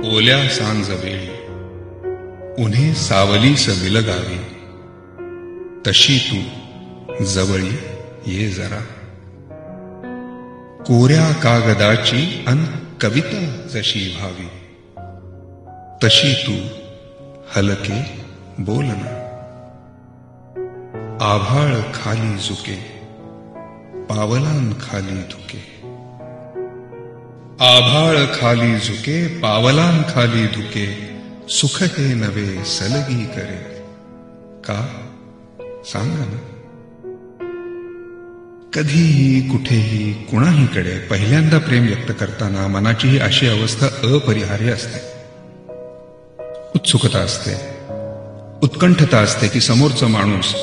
ओल्या सांज वेळी उन्हे सावलीस विलगावी, तशी तू जवळी ये जरा. कोऱ्या कागदाची अन कविता जशी व्हावी, तशी तू हलके बोलना. आभाळ खाली झुके, पावलां खाली धुके. आभाळ खाली झुके, पावलां खाली धुके. सुख हे नवे सलगी करे. का सांगा ना. कधीही कुठेही कुणाहीकडे पहिल्यांदा प्रेम व्यक्त करताना मनाची ही अशी अवस्था अपरिहार्य असते. उत्सुकता असते, उत्कंठता असते की समोरचा माणूस,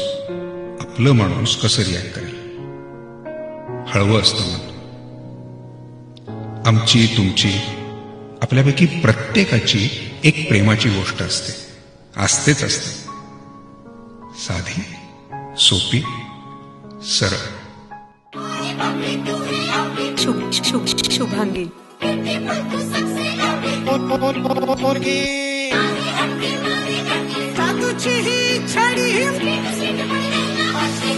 आपलं माणूस कसं रिॲक्ट करेल. हळवं असतं मन. आमची तुमची आपल्यापैकी प्रत्येकाची एक प्रेमाची गोष्ट असते, असतेच असते. साधी, सोपी, सरळ. शुभांगी.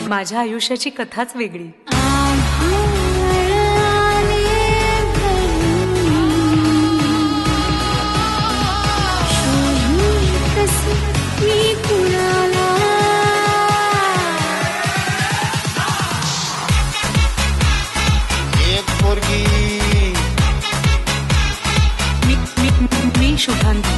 माझ्या आयुष्याची कथाच वेगळी. मी शुभांगी.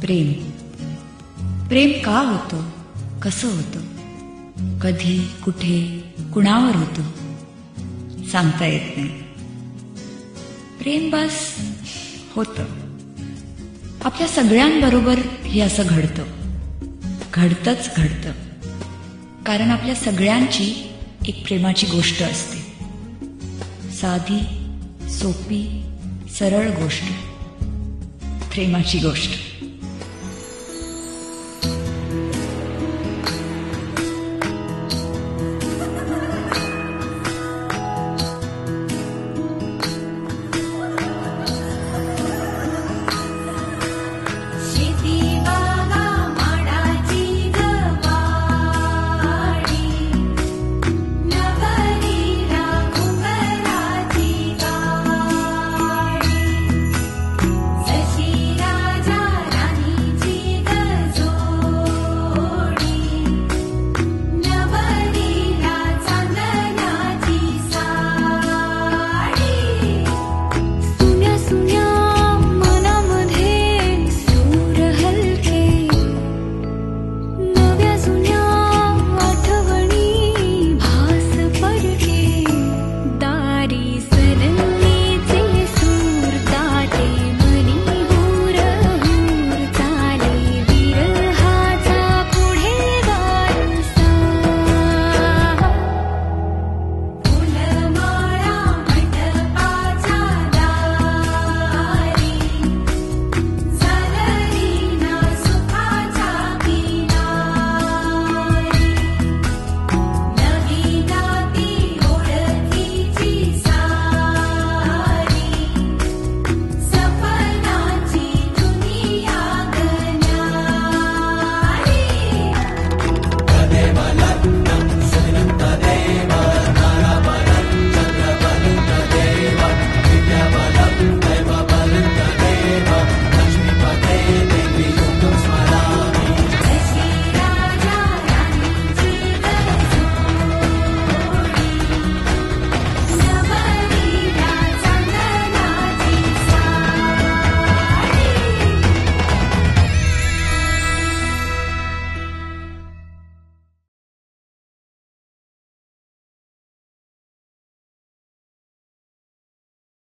प्रेम प्रेम का होतं, कसं होतं, कधी कुठे कुणावर होतं, सांगता येत नाही. प्रेम बस होतं. आपल्या सगळ्यांबरोबर हे असं घडतं, घडतंच घडतं. कारण आपल्या सगळ्यांची एक प्रेमाची गोष्ट असते. साधी, सोपी, सरळ गोष्ट, प्रेमाची गोष्ट.